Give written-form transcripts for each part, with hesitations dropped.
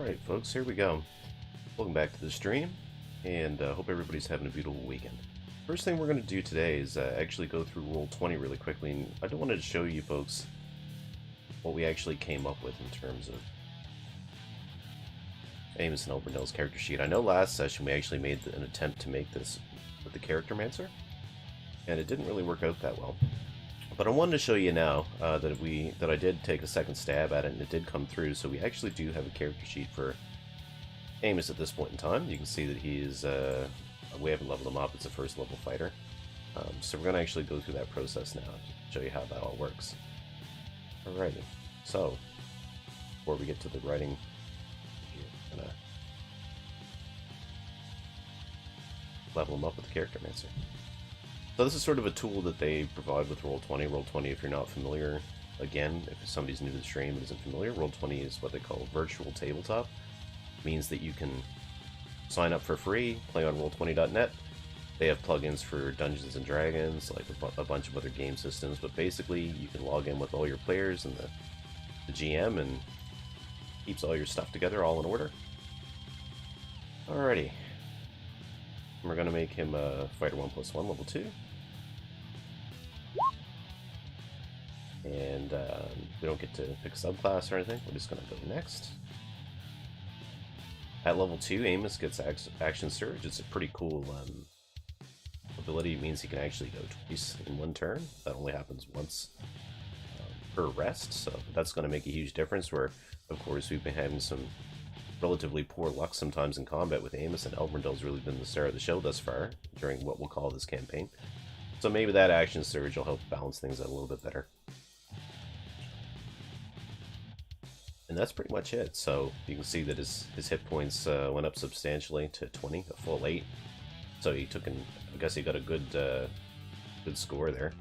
Alright folks, here we go. Welcome back to the stream, and hope everybody's having a beautiful weekend. First thing we're going to do today is actually go through Roll20 really quickly, and I wanted to show you folks what we actually came up with in terms of Amos and Elbrindel's character sheet. I know last session we actually made an attempt to make this with the Character Mancer, and it didn't really work out that well. But I wanted to show you now that I did take a second stab at it, and it did come through. So we actually do have a character sheet for Amos at this point in time. You can see that he is, we haven't leveled him up, it's a first level fighter. So we're going to actually go through that process now to show you how that all works. Alrighty, so before we get to the writing, I'm going to level him up with the Character Mancer. So this is sort of a tool that they provide with Roll20. Roll20, if you're not familiar, again, if somebody's new to the stream and isn't familiar, Roll20 is what they call virtual tabletop. It means that you can sign up for free, play on Roll20.net. They have plugins for Dungeons and Dragons, like a bunch of other game systems, but basically you can log in with all your players and the GM and keeps all your stuff together all in order. Alrighty. We're going to make him a Fighter 1+1, level 2. And we don't get to pick a subclass or anything, we're just going to go next. At level 2, Amos gets Action Surge. It's a pretty cool ability. It means he can actually go twice in one turn. That only happens once per rest, so that's going to make a huge difference, where, of course, we've been having some relatively poor luck sometimes in combat with Amos, and Elbrindel's really been the star of the show thus far during what we'll call this campaign. So maybe that Action Surge will help balance things out a little bit better. And that's pretty much it. So you can see that his hit points went up substantially to 20, a full 8. So he took I guess he got a good good score there.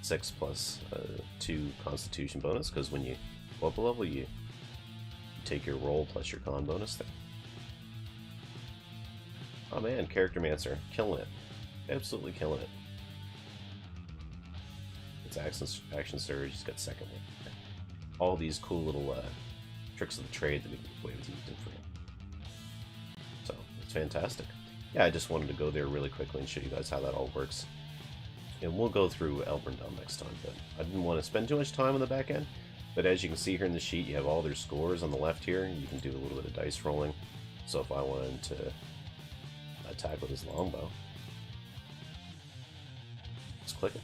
6 plus 2 Constitution bonus, because when you go up a level, you take your roll plus your con bonus there. Oh man, Character Mancer, killing it. Absolutely killing it. It's Action Surge, he's got second one. All these cool little tricks of the trade that we can play with using for him. So, it's fantastic. Yeah, I just wanted to go there really quickly and show you guys how that all works. And we'll go through Elbrindel next time, but I didn't want to spend too much time on the back end. But as you can see here in the sheet, you have all their scores on the left here. You can do a little bit of dice rolling. So if I wanted to attack with his longbow, just click it.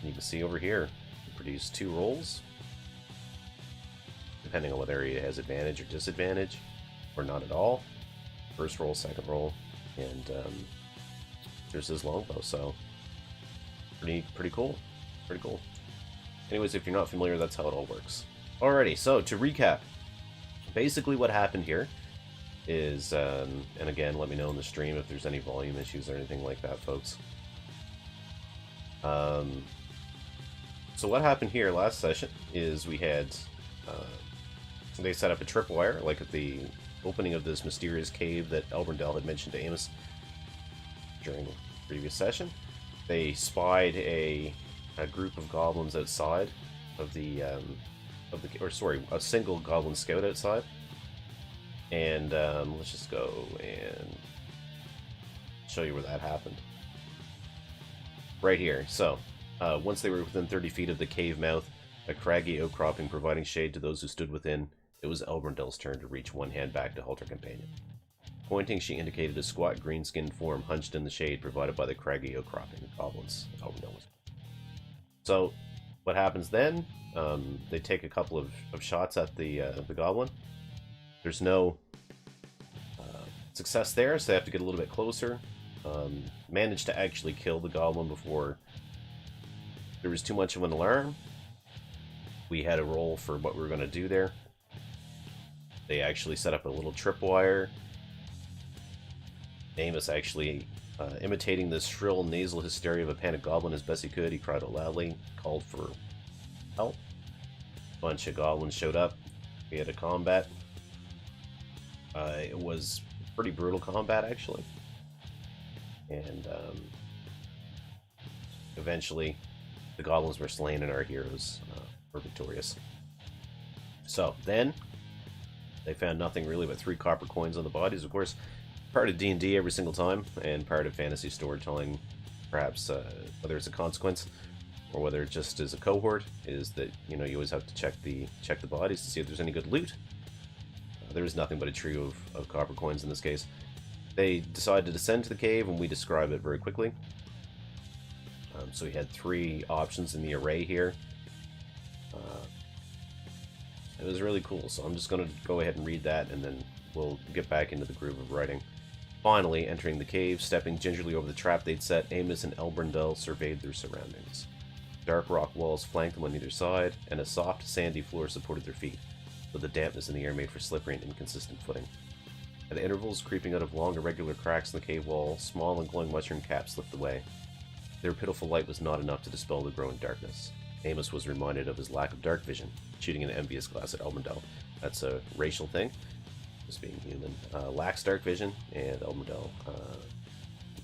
And you can see over here, produce 2 rolls, depending on whether he has advantage or disadvantage, or not at all. First roll, second roll, and there's his longbow. So pretty cool, pretty cool. Anyways, if you're not familiar, that's how it all works. Alrighty, so to recap, basically what happened here is, and again, let me know in the stream if there's any volume issues or anything like that, folks. So what happened here last session is we had, they set up a tripwire, like at the opening of this mysterious cave that Elbrindel had mentioned to Amos during the previous session. They spied a group of goblins outside of a single goblin scout outside. And let's just go and show you where that happened. Right here. So, once they were within 30 feet of the cave mouth, a craggy outcropping providing shade to those who stood within, it was Elbrindel's turn to reach one hand back to halt her companion. Pointing, she indicated a squat green-skinned form hunched in the shade provided by the craggy outcropping goblins Elbrindel was. So, what happens then? They take a couple of shots at the goblin. There's no success there, so they have to get a little bit closer. Managed to actually kill the goblin before there was too much of an alarm. We had a roll for what we were going to do there. They actually set up a little tripwire. Amos actually, imitating the shrill nasal hysteria of a panicked goblin as best he could, he cried out loudly, called for help. A bunch of goblins showed up. We had a combat. It was pretty brutal combat, actually. And eventually, the goblins were slain and our heroes were victorious. So then they found nothing really but 3 copper coins on the bodies. Of course, part of D&D every single time, and part of fantasy storytelling, perhaps, whether it's a consequence or whether it just is a cohort, is that, you know, you always have to check the bodies to see if there's any good loot. There is nothing but a trio of copper coins in this case. They decided to descend to the cave, and we describe it very quickly. So we had 3 options in the array here. It was really cool, so I'm just going to go ahead and read that, and then we'll get back into the groove of writing. Finally, entering the cave, stepping gingerly over the trap they'd set, Amos and Elbrindel surveyed their surroundings. Dark rock walls flanked them on either side, and a soft, sandy floor supported their feet, though the dampness in the air made for slippery and inconsistent footing. At intervals, creeping out of long, irregular cracks in the cave wall, small and glowing mushroom caps slipped away. Their pitiful light was not enough to dispel the growing darkness. Amos was reminded of his lack of dark vision, shooting an envious glance at Elbrindel. That's a racial thing, just being human. Lacks dark vision, and Elbrindel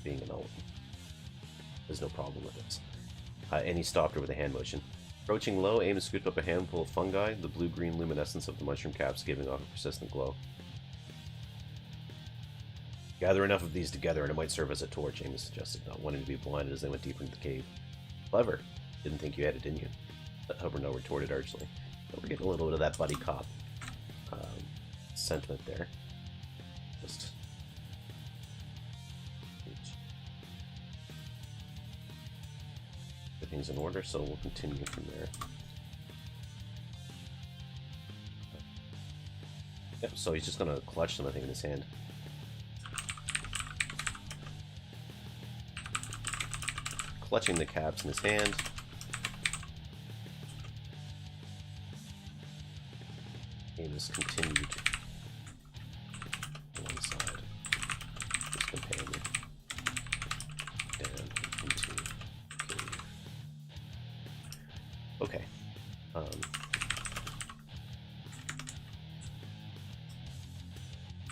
being an elf. There's no problem with this. And he stopped her with a hand motion. Approaching low, Amos scooped up a handful of fungi, the blue-green luminescence of the mushroom caps giving off a persistent glow. Gather enough of these together and it might serve as a torch, Amos suggested, not wanting to be blinded as they went deeper into the cave. Clever. Didn't think you had it in you. Elbrindel retorted archly. But we're getting a little bit of that buddy cop sentiment there. Just... Everything's in order, so we'll continue from there. Yep, so he's just gonna clutch them, I think, in his hand. Clutching the caps in his hand. Amos continued alongside his companion down into the cave. Okay.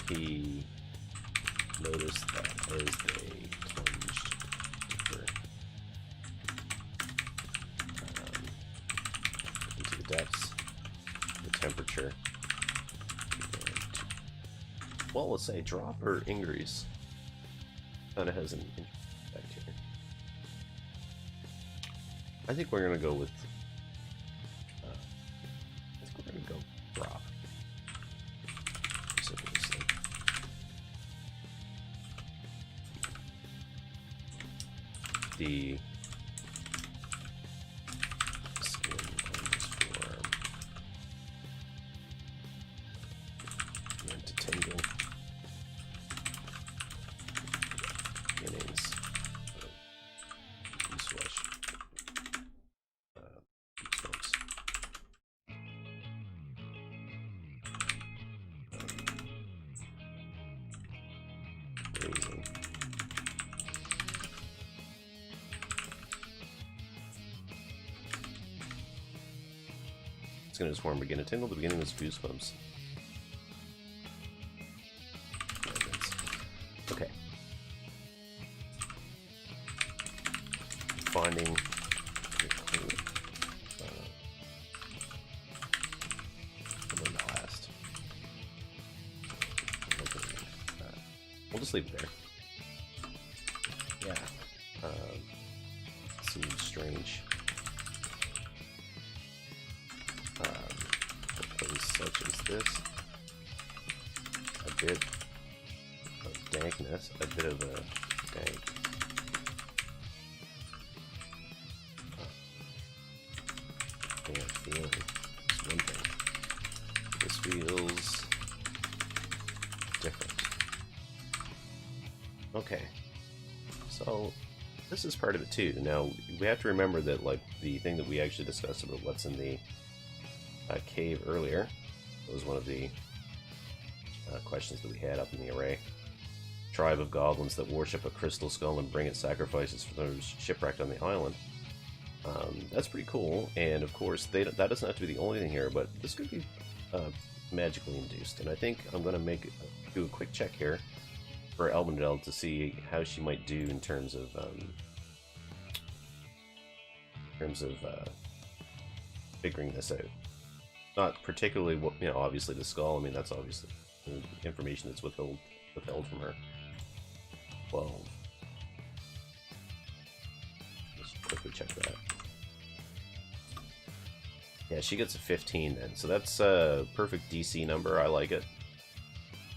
He noticed that as they plunged deeper into the depths, the temperature began to, well, let's say drop or increase. Kind of has an effect here. I think we're gonna go with. I think we're gonna go drop. Precipitously. The skin on his forearm began to tingle. Beginnings of goose-flesh. Goosebumps. Raising. Skin of his forearm began to tingle. The beginning was goosebumps. Okay. Finding last. We'll just leave it there. Yeah. Seems strange. A place such as this. A bit of dankness. A bit of a dank. Feeling is one thing. This feels different. Okay, so this is part of it too. Now we have to remember that, like, the thing that we actually discussed about what's in the cave earlier was one of the questions that we had up in the array. Tribe of goblins that worship a crystal skull and bring it sacrifices for those shipwrecked on the island. That's pretty cool, and of course that doesn't have to be the only thing here, but this could be magically induced, and I think I'm going to do a quick check here for Elbrindel to see how she might do in terms of figuring this out. Not particularly, you know, obviously the skull. I mean, that's obviously the information that's withheld from her. 12. Just quickly check that. Yeah, she gets a 15 then. So that's a perfect DC number. I like it.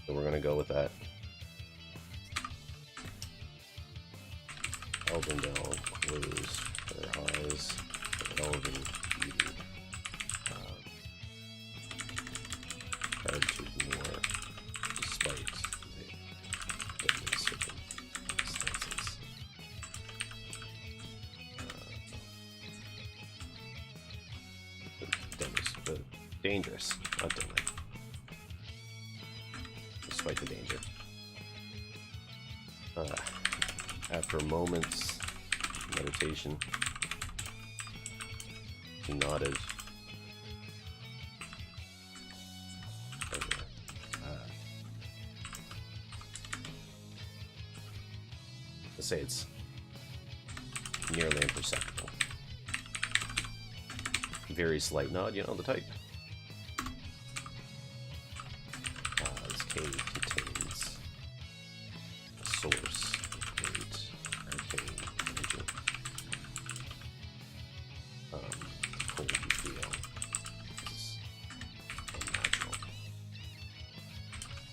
So we're going to go with that. Elbrindel, close her eyes. Elven beauty. Hard to ignore, despite the deadly circumstances. Dangerous, not deadly. Despite the danger. After moments meditation, he nodded. Let's say it's nearly imperceptible. Very slight nod, you know, the type. This cave contains a source of great arcane energy. The cold you feel is unnatural.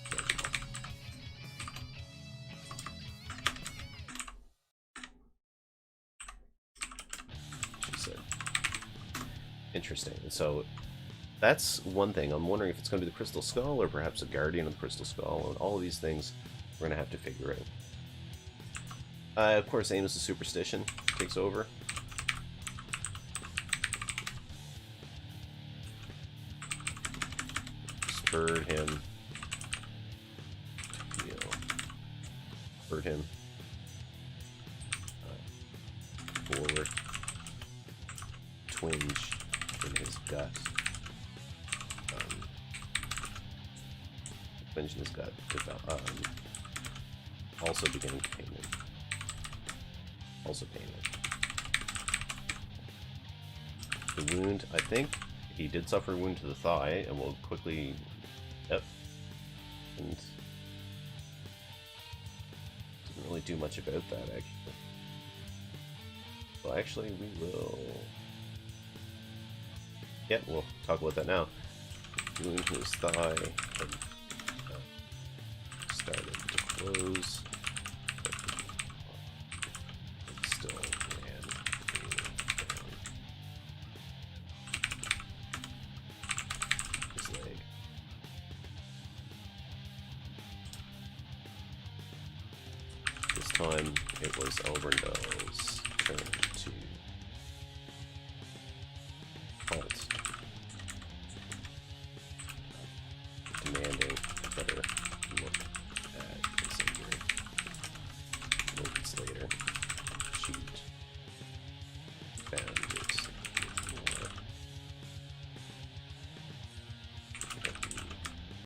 Magical. She said. Interesting. And so that's one thing. I'm wondering if it's going to be the Crystal Skull or perhaps a Guardian of the Crystal Skull. And all of these things we're going to have to figure out. Of course, Amos' superstition takes over. Spurred him. You know, spurred him forward. Twinge in his gut. Twinge in his gut. Also beginning to pain him. Also pain him. The wound, I think he did suffer a wound to the thigh, and we'll quickly... Yep. And didn't really do much about that, actually. Well, actually, we will... Yeah, we'll talk about that now. Wound to his thigh had started to close, but it still ran down his leg. This time it was Elbrindel's turn to halt, demanding a better look at his injury. Moments later, shoot found it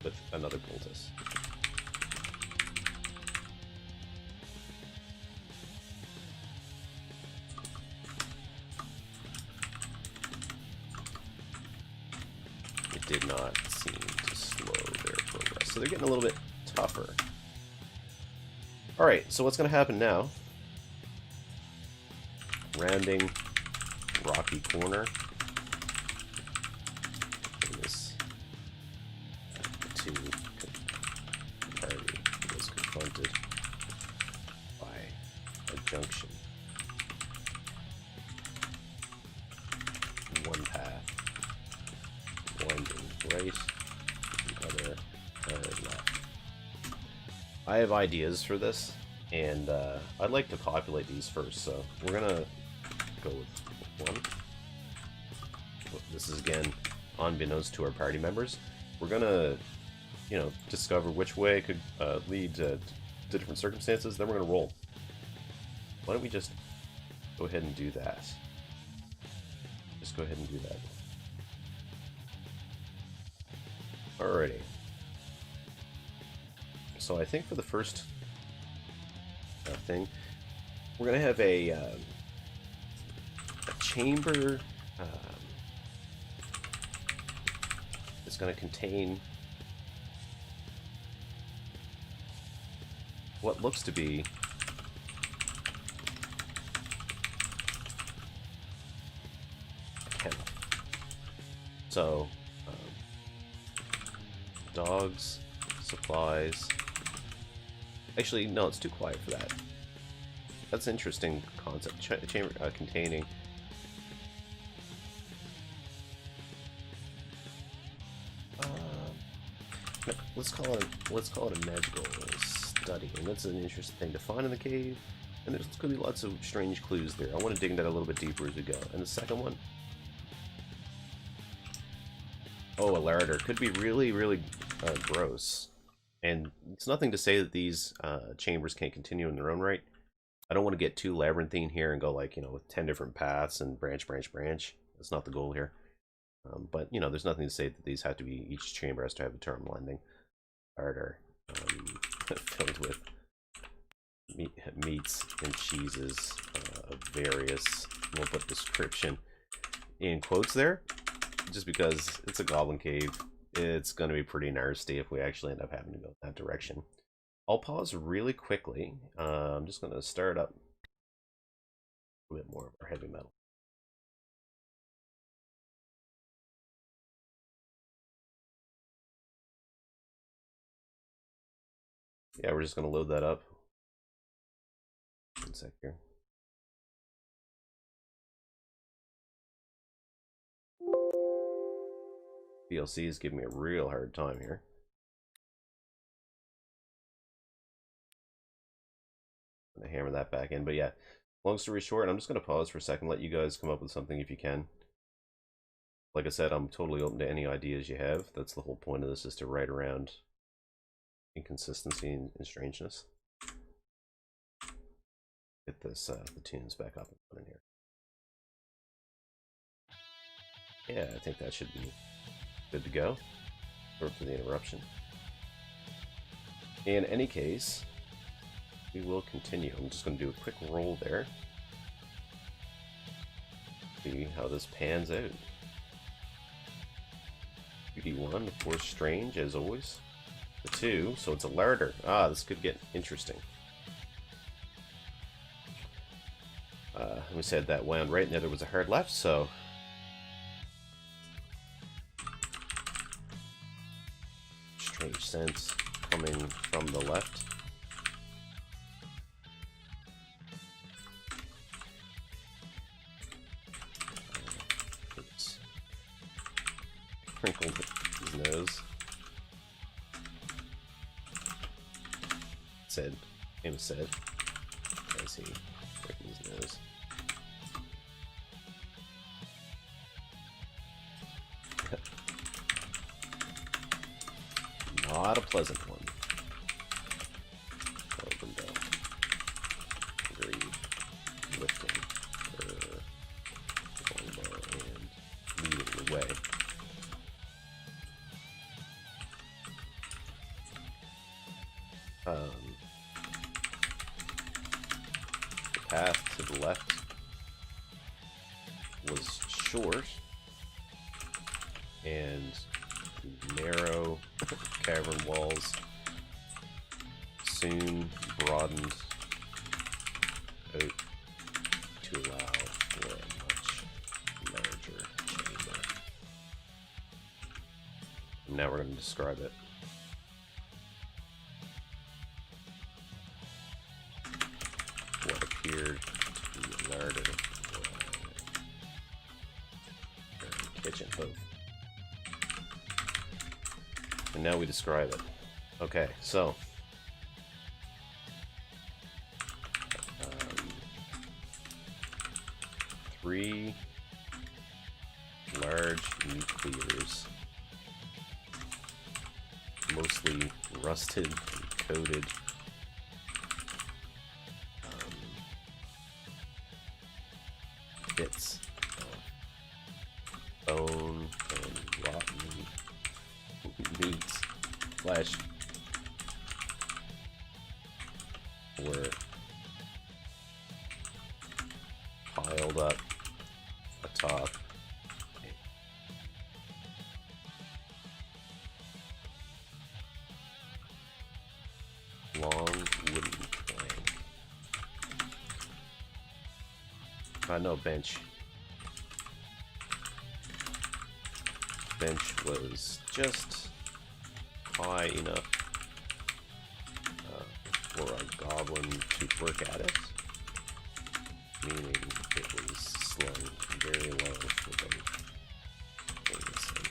with another poultice. It did not seem to slow their progress, so they're getting a little bit tougher. Alright, so what's going to happen now? Rounding rocky corner. In this party was confronted by a junction. One path winding right, the other hard left. I have ideas for this, and I'd like to populate these first, so we're gonna go with one. This is again unbeknownst to our party members. We're gonna, you know, discover which way could lead to different circumstances, then we're gonna roll. Why don't we just go ahead and do that? Just go ahead and do that. Alrighty. So I think for the first thing, we're gonna have a chamber is going to contain what looks to be a kennel. So, dogs, supplies. Actually, no, it's too quiet for that. That's an interesting concept. Chamber containing. Let's call it a magical study, and that's an interesting thing to find in the cave. And there's going to be lots of strange clues there. I want to dig into that a little bit deeper as we go. And the second one, oh, a larder could be really, really gross. And it's nothing to say that these chambers can't continue in their own right. I don't want to get too labyrinthine here and go like, you know, with 10 different paths and branch. That's not the goal here. But, you know, there's nothing to say that these have to be, each chamber has to have a terminal ending. Larder filled with meats and cheeses of various, we'll put description in quotes there, just because it's a goblin cave. It's going to be pretty nasty if we actually end up having to go that direction. I'll pause really quickly. I'm just going to start up a bit more of our heavy metal. Yeah, we're just going to load that up. One sec here. DLC is giving me a real hard time here. I'm going to hammer that back in. But yeah, long story short, I'm just going to pause for a second, let you guys come up with something if you can. Like I said, I'm totally open to any ideas you have. That's the whole point of this, is to write around inconsistency and strangeness. Get this the tunes back up and running here. Yeah, I think that should be good to go. Sorry for the interruption. In any case, we will continue. I'm just going to do a quick roll there. See how this pans out. 2d1, of course, strange as always. The 2, so it's a larder. Ah, this could get interesting. We said that wound right and the other was a hard left, so strange sense coming from the left. Crinkled his nose. Amos said, as he crinkled his nose. Not a pleasant one. Elbrindel. Very lifting her longbow and leading the way. The path to the left was short and narrow cavern walls soon broadened out to allow for a much larger chamber. And now we're going to describe it. What appeared to be a larder or kitchen both. And now we describe it. Okay, so three large meat cleavers, mostly rusted and coated. Bits of bone and rotten meats, flesh were piled up atop No, bench. Bench was just high enough for a goblin to work at it, meaning it was slung very low for both Amos and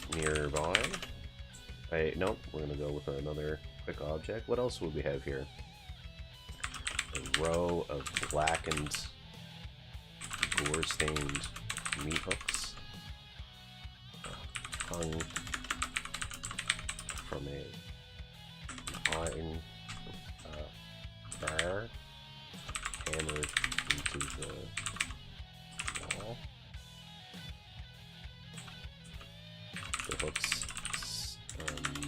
Elbrindel. Nearby, nope, we're gonna go with another quick object. What else would we have here? A row of blackened, gore-stained meat hooks hung from an iron bar hammered into the wall. The hooks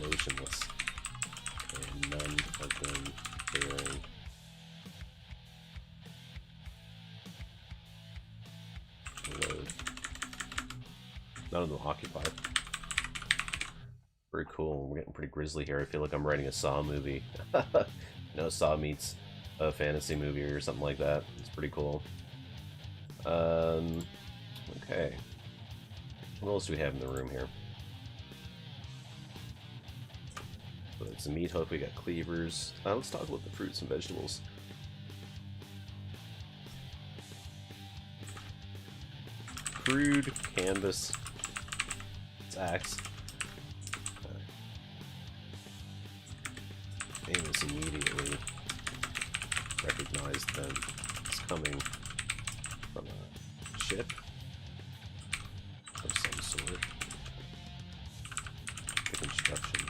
motionless, and none of them bearing load. None of them occupied. Pretty cool. We're getting pretty grisly here. I feel like I'm writing a Saw movie. Saw meets a fantasy movie or something like that. It's pretty cool. Okay. What else do we have in the room here? So it's a meat hook. We got cleavers. Let's talk about the fruits and vegetables. Crude canvas sacks. Amos immediately recognized them as coming from a ship of some sort. The construction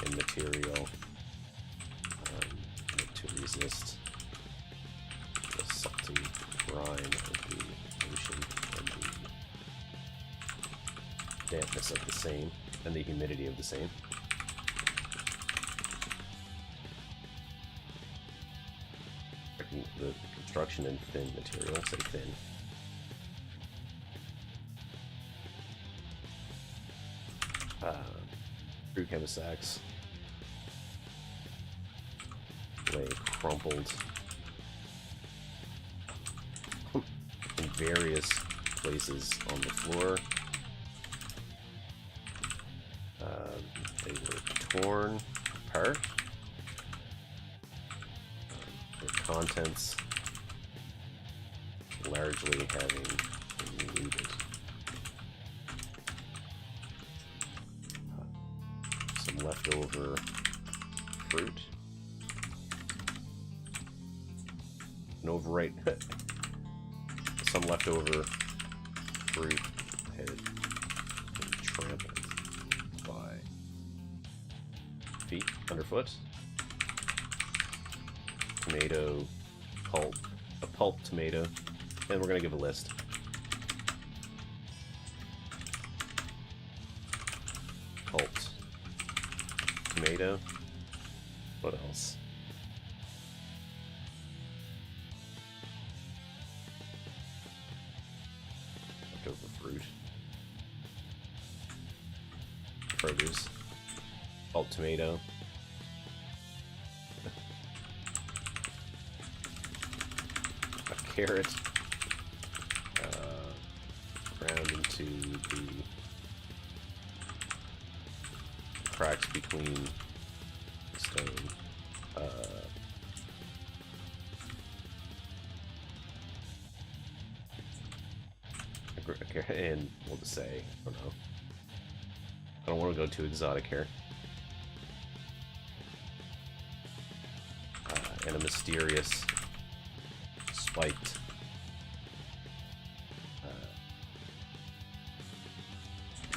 and material to resist the salty brine of the ocean and the dampness of the same and the humidity of the same. The construction and thin material, say thin. Crude canvas sacks lay crumpled in various places on the floor. They were torn apart. Their contents largely having been looted. Some leftover fruit. An overripe. Some leftover fruit had been trampled by feet underfoot. Tomato pulp, a pulp tomato, and we're gonna give a list. Pulped tomato. What else? Leftover fruit. Produce. Pulp tomato. Carrot ground into the cracks between the stone. And we'll just say, I don't know. I don't want to go too exotic here. And a mysterious spiked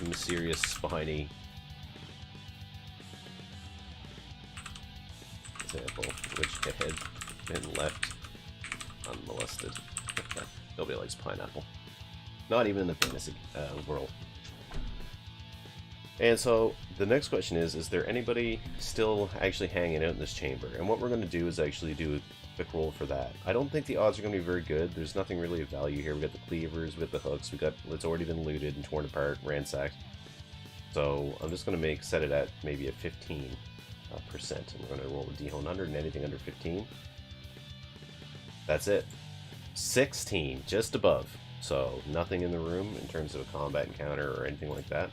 mysterious spiny example which had been left unmolested. Nobody likes pineapple, not even in the fantasy world. And so the next question is there anybody still actually hanging out in this chamber? And what we're going to do is actually do a quick roll for that. I don't think the odds are going to be very good. There's nothing really of value here. We got the cleavers, we got the hooks, we got it's already been looted and torn apart, ransacked. So I'm just going to set it at maybe a 15%. And we're going to roll a d100 and anything under 15 That's it. 16, just above. So nothing in the room in terms of a combat encounter or anything like that.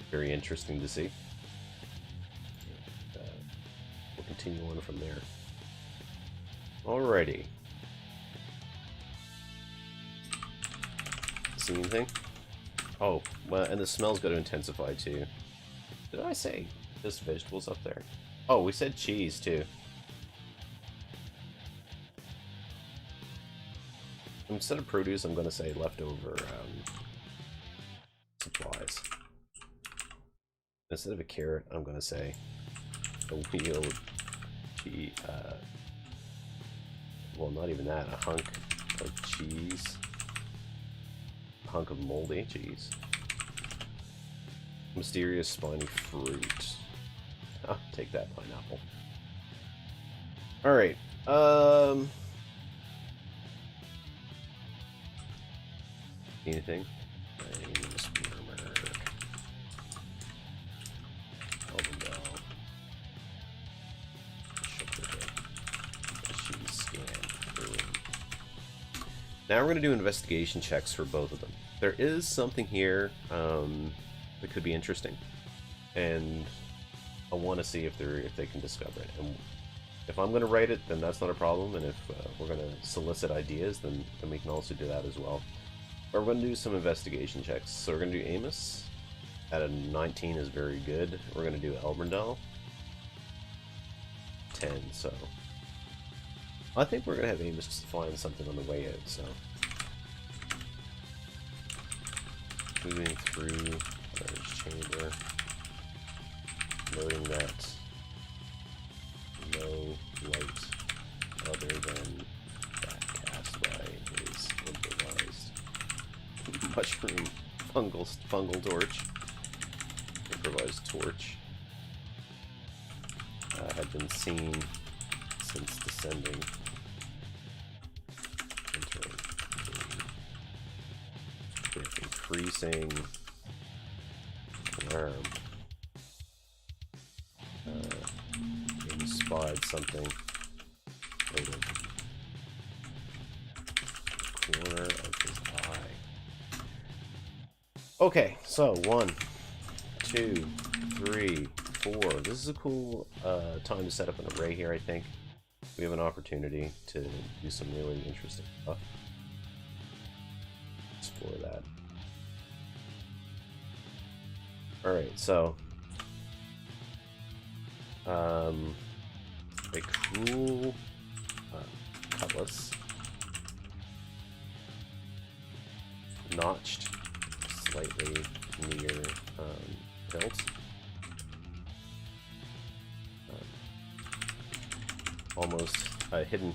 Very interesting to see. We'll continue on from there. Alrighty. See anything? Oh, well, and the smell's got to intensify too. Did I say just vegetables up there? Oh, we said cheese too. Instead of produce, I'm going to say leftover supplies. Instead of a carrot, I'm going to say a wheel cheese. Well, not even that. A hunk of cheese. A hunk of moldy cheese. Mysterious spiny fruit. I'll take that pineapple. Alright. Anything? Amos Elbrindel. She's scanned through. Now we're going to do investigation checks for both of them. There is something here that could be interesting, and I want to see if they can discover it. And if I'm going to write it, then that's not a problem. And if we're going to solicit ideas, then we can also do that as well. But we're going to do some investigation checks. So we're going to do Amos. At a 19 is very good. We're going to do Elbrindel. 10. So I think we're going to have Amos find something on the way out. So moving through storage chamber, noting that no light other than that cast by his improvised mushroom fungal torch, improvised torch, had been seen since descending, entering with increasing alarm. Maybe spied something out of the corner of his eye. Okay, so 1, 2, 3, 4. This is a cool time to set up an array here, I think. We have an opportunity to do some really interesting stuff. Explore that. Alright, so a cool cutlass, notched slightly near hilt, almost hidden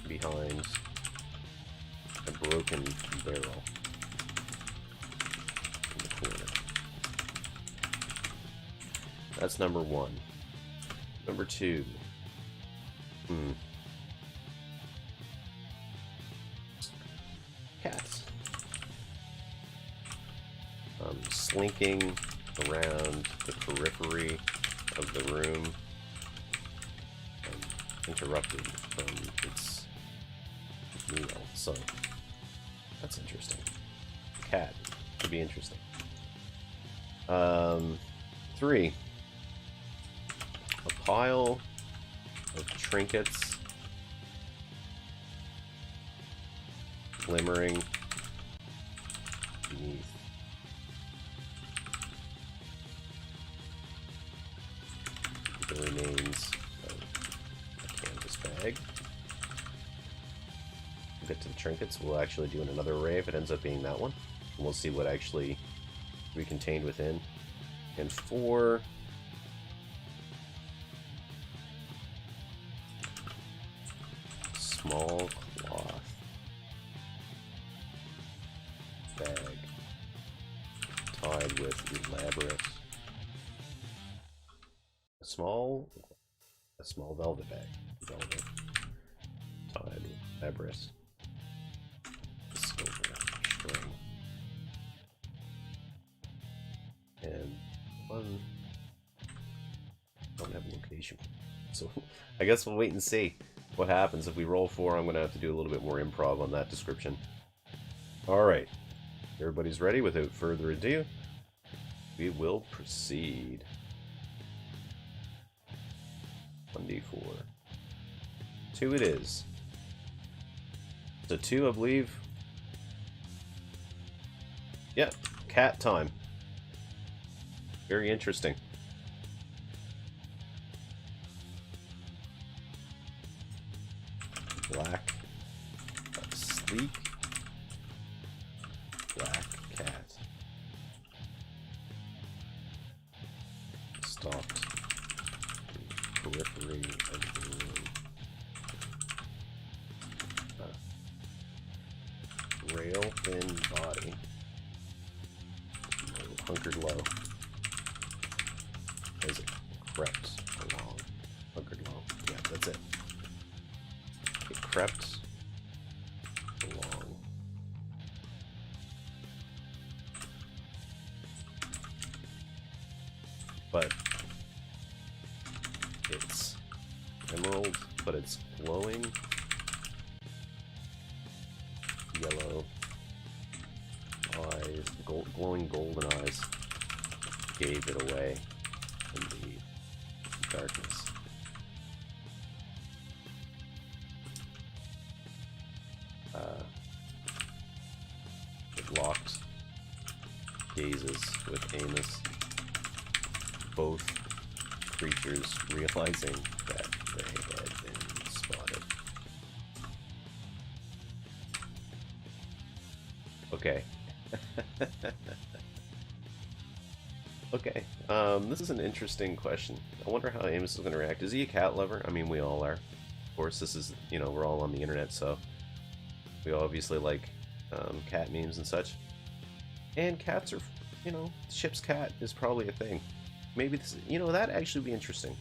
behind a broken barrel in the corner. That's number 1. Number 2. Cats. Slinking around the periphery of the room, interrupted from its meal. So that's interesting. Cat could be interesting. 3. A pile of trinkets glimmering beneath the remains of a canvas bag. We'll get to the trinkets. We'll actually do another array if it ends up being that one. And we'll see what actually we contained within. And 4. Small cloth bag tied with elaborate a small velvet bag, velvet tied with elaborate silver string, and one don't have a location, so I guess we'll wait and see. what happens if we roll 4. I'm going to have to do a little bit more improv on that description. Alright. Everybody's ready? Without further ado, we will proceed. 1d4. 2 it is. So 2, I believe. Yep, cat time. Very interesting. Black, sleek, black cat. Stalked the periphery of the room. Rail thin body. Hunkered low. As it crept along. Hunkered low. Yeah, that's it. It crept along. But it's emerald, but it's glowing yellow eyes, glowing golden eyes gave it away in the darkness. It locked gazes with Amos, both creatures realizing that they had been spotted. Okay. Okay, this is an interesting question. I wonder how Amos is going to react. Is he a cat lover? I mean, we all are. Of course, this is, you know, we're all on the internet, so we obviously like cat memes and such. And cats are, you know, ship's cat is probably a thing. Maybe this, you know, that'd actually be interesting.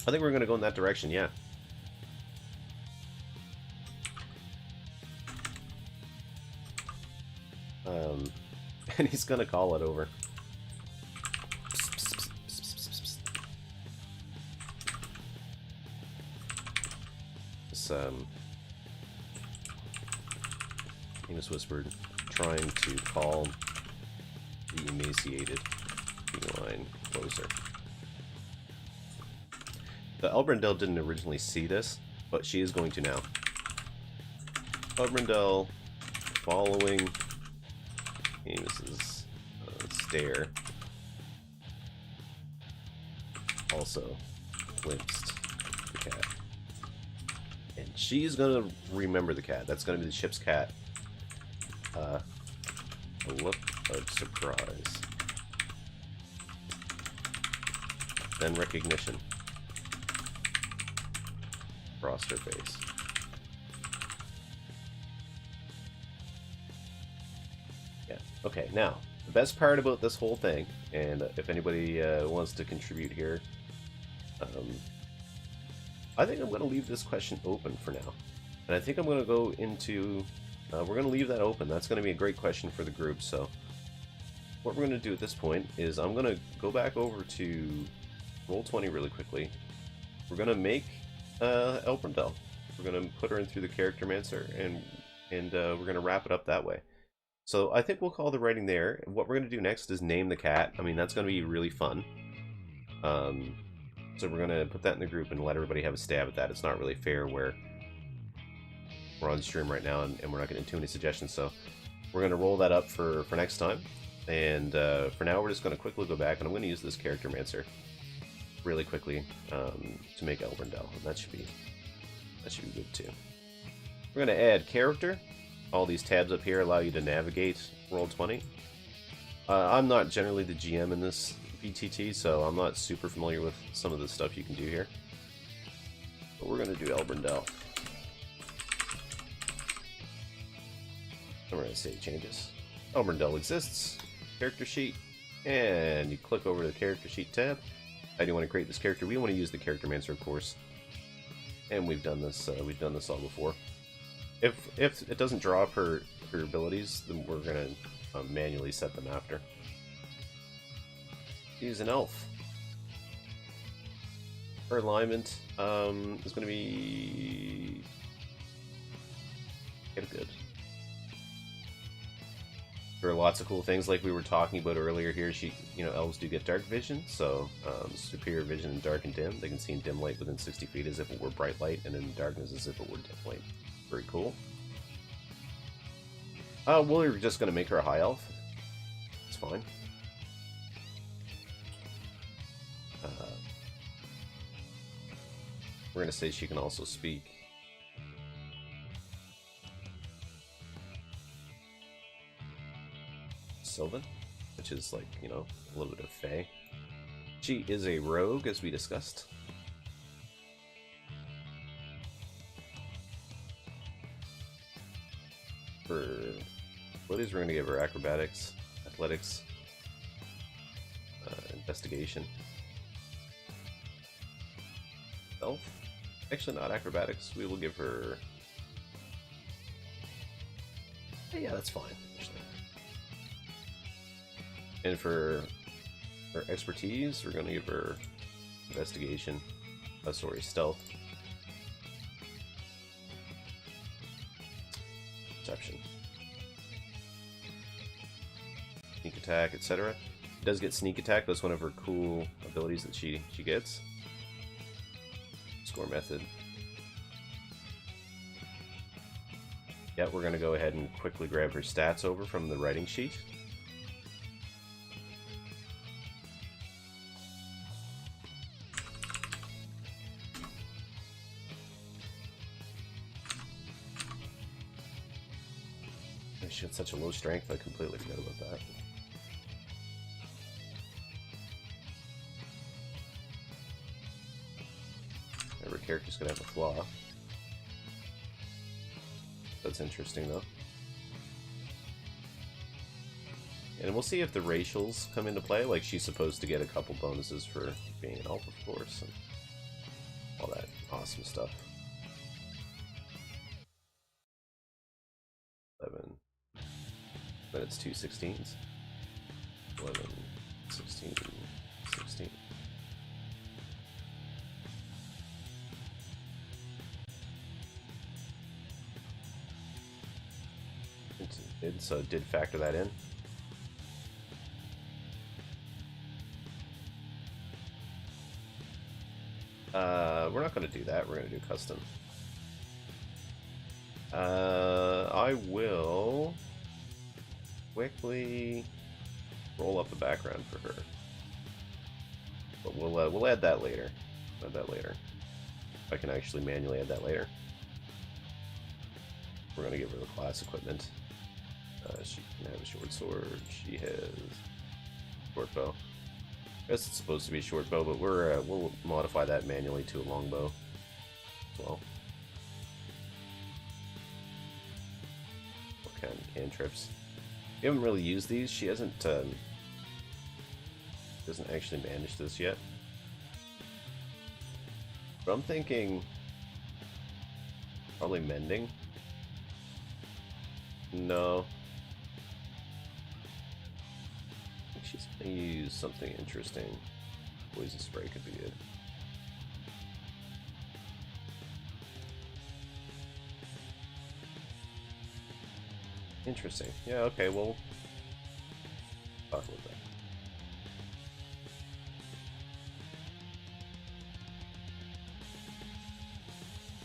I think we're going to go in that direction, yeah. And he's gonna call it over. This, Amos whispered, trying to call the emaciated feline closer. The Elbrindel didn't originally see this, but she is going to now. Elbrindel following Amos's stare also glimpsed the cat. And she's gonna remember the cat. That's gonna be the ship's cat. A look of surprise. Then recognition. Across her face. Okay, now, the best part about this whole thing, and if anybody wants to contribute here, I think I'm going to leave this question open for now. And I think I'm going to go into, we're going to leave that open. That's going to be a great question for the group. So what we're going to do at this point is I'm going to go back over to Roll20 really quickly. We're going to make Elbrindel. We're going to put her in through the Character Mancer, and we're going to wrap it up that way. So I think we'll call the writing there. What we're going to do next is name the cat. I mean, that's going to be really fun. So we're going to put that in the group and let everybody have a stab at that. It's not really fair where we're on stream right now and we're not getting too many suggestions. So we're going to roll that up for next time. And for now, we're just going to quickly go back, and I'm going to use this Character Mancer really quickly to make Elbrindel. And that should be good too. We're going to add character. All these tabs up here allow you to navigate Roll20. I'm not generally the GM in this BTT, so I'm not super familiar with some of the stuff you can do here. But we're going to do Elbrindel. And we're going to save changes. Elbrindel exists. Character sheet. And you click over to the character sheet tab. How do you want to create this character? We want to use the Character Mancer, of course. And we've done this all before. If it doesn't draw up her abilities, then we're going to manually set them after. She's an elf. Her alignment is going to be get good. There are lots of cool things like we were talking about earlier here. Elves do get dark vision, so superior vision in dark and dim. They can see in dim light within 60 feet as if it were bright light, and in darkness as if it were dim light. Very cool. We're just going to make her a high elf. It's fine. We're going to say she can also speak. Sylvan, which is like, a little bit of Fae. She is a rogue, as we discussed. For abilities, we're going to give her acrobatics, athletics, investigation. Stealth? Actually, not acrobatics. We will give her... Yeah, that's fine, actually. And for her expertise, we're going to give her investigation. Stealth. Perception. Sneak attack, etc. She does get sneak attack. That's one of her cool abilities that she gets. Score method. Yeah, we're going to go ahead and quickly grab her stats over from the writing sheet. She had such a low strength, I completely forgot about that. Every character's gonna have a flaw. That's interesting, though. And we'll see if the racials come into play, like she's supposed to get a couple bonuses for being an elf, of course, and all that awesome stuff. 11. Then it's 2 16s. 11, 16, 16. So it did factor that in. We're not going to do that. We're going to do custom. I will quickly roll up a background for her, but we'll add that later. Add that later. I can actually manually add that later. We're going to give her the class equipment. She can have a short sword. She has short bow. I guess it's supposed to be a short bow, but we'll modify that manually to a long bow as well. What kind of cantrips? We haven't really used these. She hasn't doesn't actually manage this yet. But I'm thinking probably mending. No. I think she's gonna use something interesting. Poison spray could be good. Interesting. Yeah, okay, well, talk a little bit.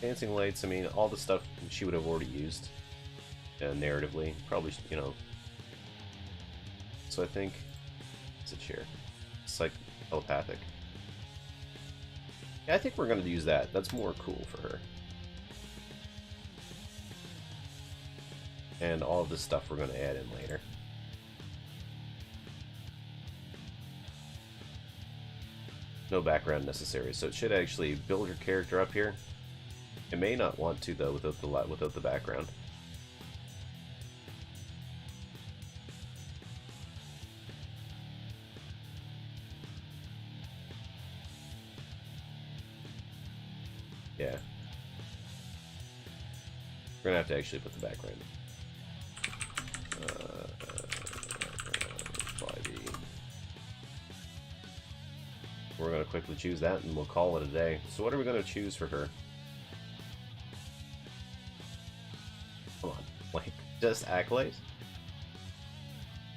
Dancing lights, I mean, all the stuff she would have already used narratively. Probably, So I think it's a chair. It's like telepathic. Yeah, I think we're going to use that. That's more cool for her. And all of this stuff we're going to add in later. No background necessary, so it should actually build your character up here. It may not want to though without the background. Yeah. We're gonna have to actually put the background. 5e. We're going to quickly choose that and we'll call it a day. So what are we going to choose for her? Come on, like, just Acolyte?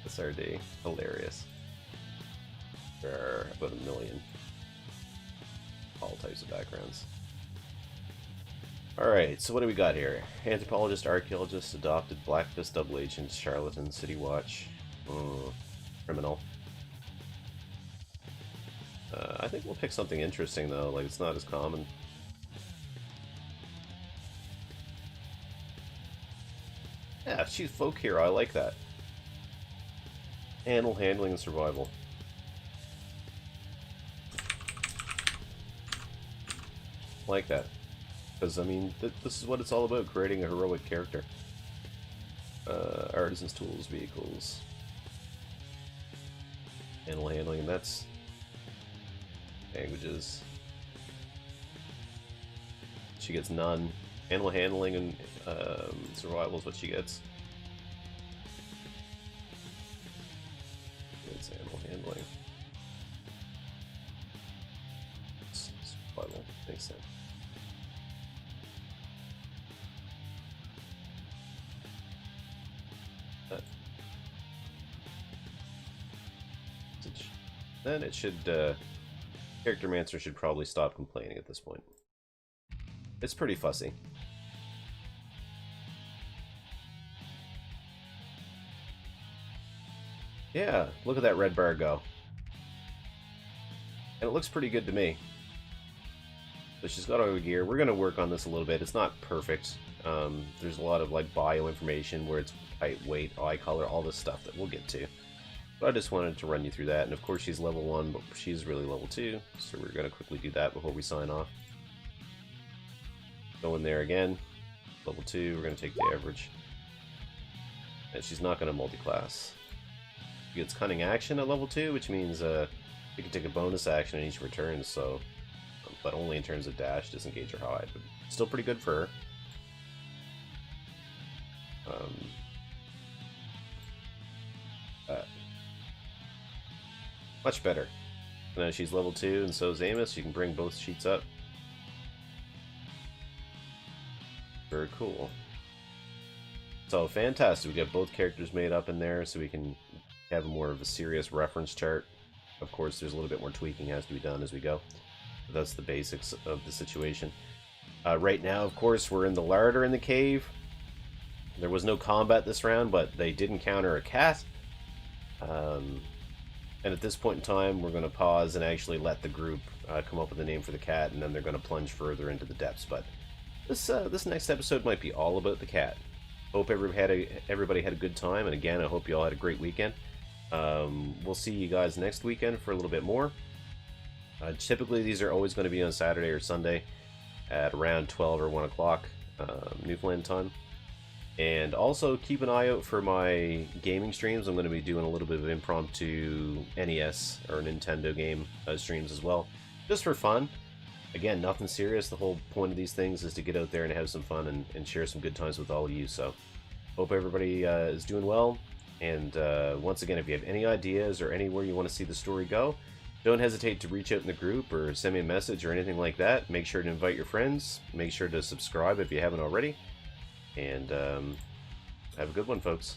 SRD. Hilarious. There are about 1 million. All types of backgrounds. Alright, so what do we got here? Anthropologist, archaeologist, adopted, blacklist, double agent, charlatan, city watch, criminal. I think we'll pick something interesting though, like it's not as common. Yeah, she's folk hero, I like that. Animal handling and survival. Like that. Because, I mean, this is what it's all about, creating a heroic character. Artisans, tools, vehicles. Animal handling, and that's... languages. She gets none. Animal handling and survival is what she gets. It's animal handling. Survival, makes sense. Then it should, Character Mancer should probably stop complaining at this point. It's pretty fussy. Yeah, look at that red bar go. And it looks pretty good to me. So she's got auto gear. We're going to work on this a little bit. It's not perfect. There's a lot of like bio information where it's height, weight, eye color, all this stuff that we'll get to. But I just wanted to run you through that. And of course she's level 1, but she's really level 2. So we're going to quickly do that before we sign off. Go in there again. Level 2, we're going to take the average. And she's not going to multi-class. She gets cunning action at level 2, which means you can take a bonus action in each return, so but only in terms of dash, disengage, or hide. But still pretty good for her. Much better. And then she's level 2, and so is Amos. You can bring both sheets up. Very cool. So fantastic. We got both characters made up in there, so we can have more of a serious reference chart. Of course, there's a little bit more tweaking has to be done as we go. But that's the basics of the situation. Right now, of course, we're in the larder in the cave. There was no combat this round, but they did encounter a cat. And at this point in time, we're going to pause and actually let the group come up with a name for the cat, and then they're going to plunge further into the depths. But this next episode might be all about the cat. Hope everybody had a good time, and again, I hope you all had a great weekend. We'll see you guys next weekend for a little bit more. Typically, these are always going to be on Saturday or Sunday at around 12 or 1 o'clock Newfoundland time. And also keep an eye out for my gaming streams. I'm going to be doing a little bit of impromptu NES or Nintendo game streams as well, just for fun. Again, nothing serious. The whole point of these things is to get out there and have some fun and share some good times with all of you. So hope everybody is doing well. And once again, if you have any ideas or anywhere you want to see the story go, don't hesitate to reach out in the group or send me a message or anything like that. Make sure to invite your friends. Make sure to subscribe if you haven't already. And have a good one, folks.